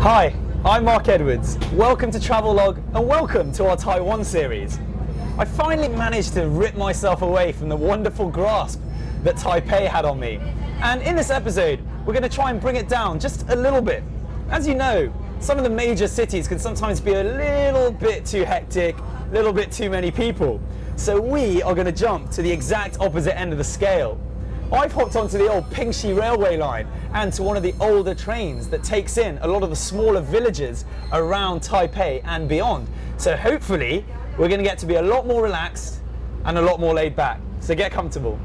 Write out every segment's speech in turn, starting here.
Hi, I'm Marc Edwards. Welcome to Travelogue and welcome to our Taiwan series. I finally managed to rip myself away from the wonderful grasp that Taipei had on me. And in this episode, we're going to try and bring it down just a little bit. As you know, some of the major cities can sometimes be a little bit too hectic, a little bit too many people. So we are going to jump to the exact opposite end of the scale. I've hopped onto the old Pingxi railway line and to one of the older trains that takes in a lot of the smaller villages around Taipei and beyond. So hopefully we're going to get to be a lot more relaxed and a lot more laid back. So get comfortable.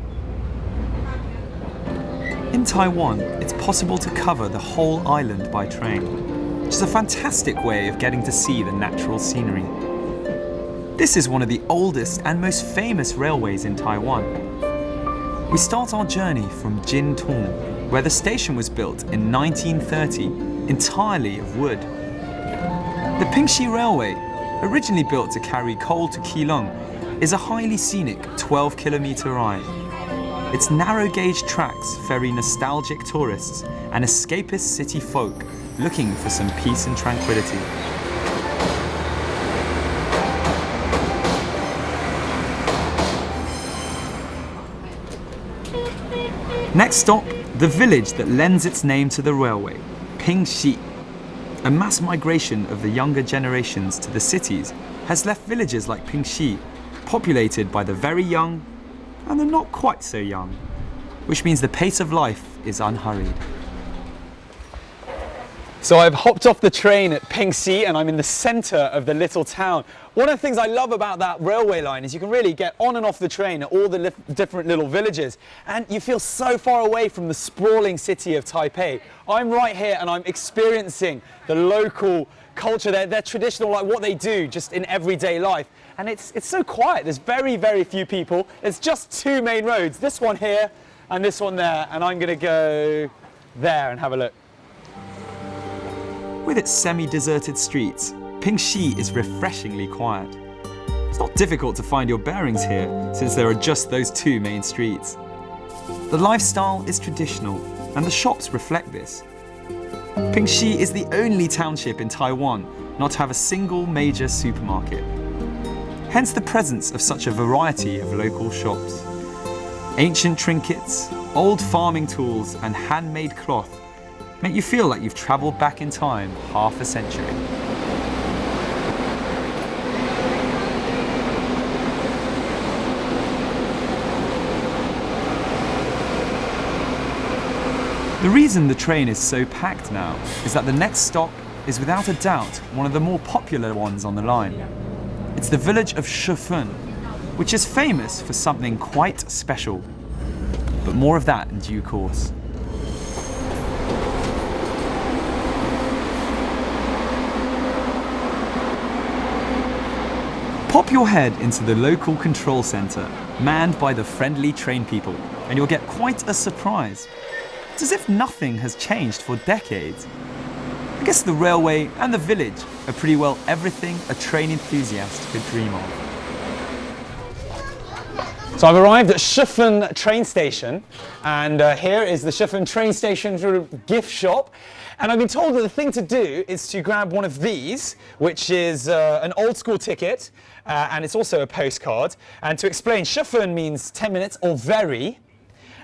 In Taiwan, it's possible to cover the whole island by train, which is a fantastic way of getting to see the natural scenery. This is one of the oldest and most famous railways in Taiwan. We start our journey from Jintung, where the station was built in 1930 entirely of wood. The Pingxi Railway, originally built to carry coal to Keelung, is a highly scenic 12-kilometer ride. Its narrow-gauge tracks ferry nostalgic tourists and escapist city folk looking for some peace and tranquility. Next stop, the village that lends its name to the railway, Pingxi. A mass migration of the younger generations to the cities has left villages like Pingxi populated by the very young and the not quite so young, which means the pace of life is unhurried. So I've hopped off the train at Pingxi and I'm in the center of the little town. One of the things I love about that railway line is you can really get on and off the train at all the different little villages and you feel so far away from the sprawling city of Taipei. I'm right here and I'm experiencing the local culture, their traditional, like what they do just in everyday life. And it's so quiet, there's very, very few people. It's just two main roads, this one here and this one there, and I'm gonna go there and have a look. With its semi-deserted streets, Pingxi is refreshingly quiet. It's not difficult to find your bearings here, since there are just those two main streets. The lifestyle is traditional, and the shops reflect this. Pingxi is the only township in Taiwan not to have a single major supermarket. Hence the presence of such a variety of local shops. Ancient trinkets, old farming tools, and handmade cloth make you feel like you've travelled back in time half a century. The reason the train is so packed now is that the next stop is without a doubt one of the more popular ones on the line. It's the village of Shiffman, which is famous for something quite special. But more of that in due course. Pop your head into the local control centre, manned by the friendly train people, and you'll get quite a surprise. It's as if nothing has changed for decades. I guess the railway and the village are pretty well everything a train enthusiast could dream of. So I've arrived at Shiffin train station, and here is the Shiffin train station sort of gift shop. And I've been told that the thing to do is to grab one of these, which is an old school ticket, and it's also a postcard. And to explain, Shiffin means 10 minutes or very.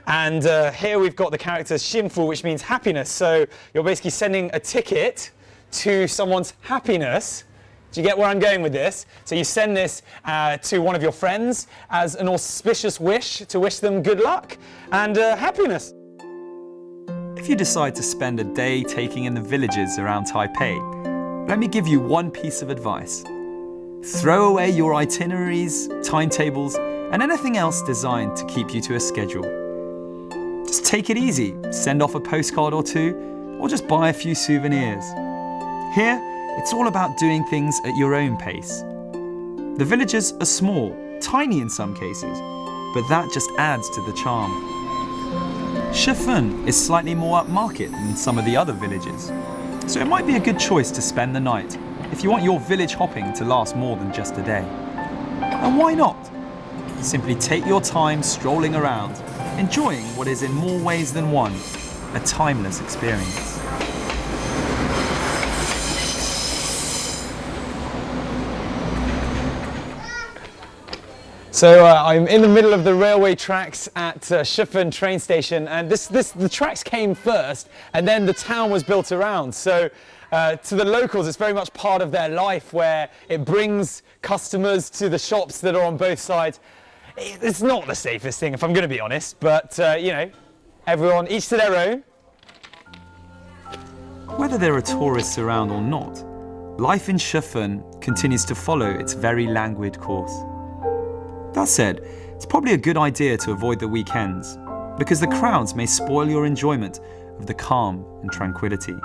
And here we've got the character Xinfu, which means happiness. So you're basically sending a ticket to someone's happiness. Do you get where I'm going with this? So you send this to one of your friends as an auspicious wish to wish them good luck and happiness. If you decide to spend a day taking in the villages around Taipei, let me give you one piece of advice. Throw away your itineraries, timetables, and anything else designed to keep you to a schedule. Just take it easy, send off a postcard or two, or just buy a few souvenirs. Here, it's all about doing things at your own pace. The villages are small, tiny in some cases, but that just adds to the charm. Shiffman is slightly more upmarket than some of the other villages, so it might be a good choice to spend the night if you want your village hopping to last more than just a day. And why not? Simply take your time strolling around, enjoying what is in more ways than one, a timeless experience. So I'm in the middle of the railway tracks at Shiffman train station, and the tracks came first, and then the town was built around. So to the locals, it's very much part of their life, where it brings customers to the shops that are on both sides. It's not the safest thing, if I'm going to be honest, but you know, everyone, each to their own. Whether there are tourists around or not, life in Shiffman continues to follow its very languid course. That said, it's probably a good idea to avoid the weekends, because the crowds may spoil your enjoyment of the calm and tranquility.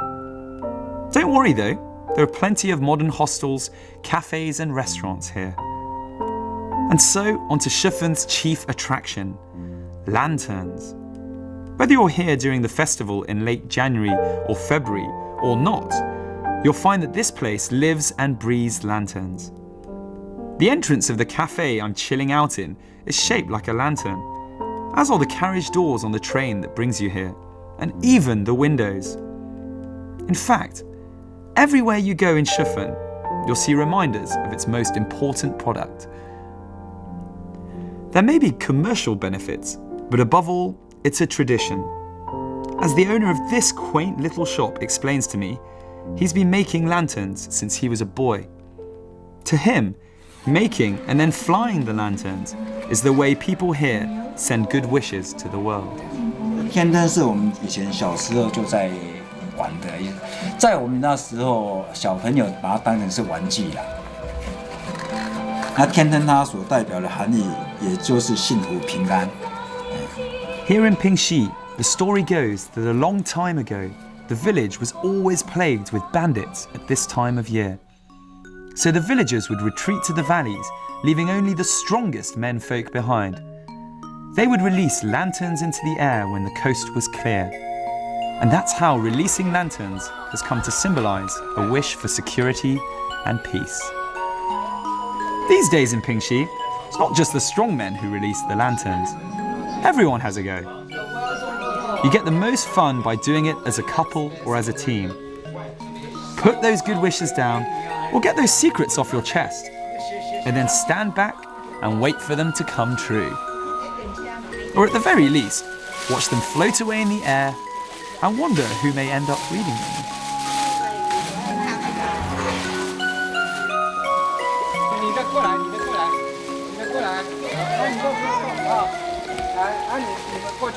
Don't worry though, there are plenty of modern hostels, cafes and restaurants here. And so, onto Shiffman's chief attraction, lanterns. Whether you're here during the festival in late January or February or not, you'll find that this place lives and breathes lanterns. The entrance of the cafe I'm chilling out in is shaped like a lantern, as are the carriage doors on the train that brings you here, and even the windows. In fact, everywhere you go in Shiffman, you'll see reminders of its most important product. There may be commercial benefits, but above all, it's a tradition. As the owner of this quaint little shop explains to me, he's been making lanterns since he was a boy. To him, making and then flying the lanterns is the way people here send good wishes to the world. 天灯是我们以前小时候就在玩的，在我们那时候小朋友把它当成是玩具啦。那天灯它所代表的含义，也就是幸福平安。Here in Pingxi, the story goes that a long time ago, the village was always plagued with bandits at this time of year. So the villagers would retreat to the valleys, leaving only the strongest menfolk behind. They would release lanterns into the air when the coast was clear. And that's how releasing lanterns has come to symbolize a wish for security and peace. These days in Pingxi, it's not just the strong men who release the lanterns. Everyone has a go. You get the most fun by doing it as a couple or as a team. Put those good wishes down, or get those secrets off your chest, and then stand back and wait for them to come true. Or at the very least, watch them float away in the air and wonder who may end up reading them.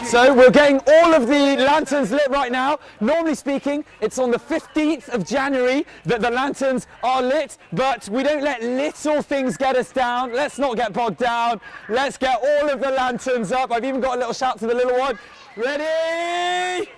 So we're getting all of the lanterns lit right now. Normally speaking, it's on the 15th of January that the lanterns are lit, but we don't let little things get us down. Let's not get bogged down. Let's get all of the lanterns up. I've even got a little shout to the little one. Ready?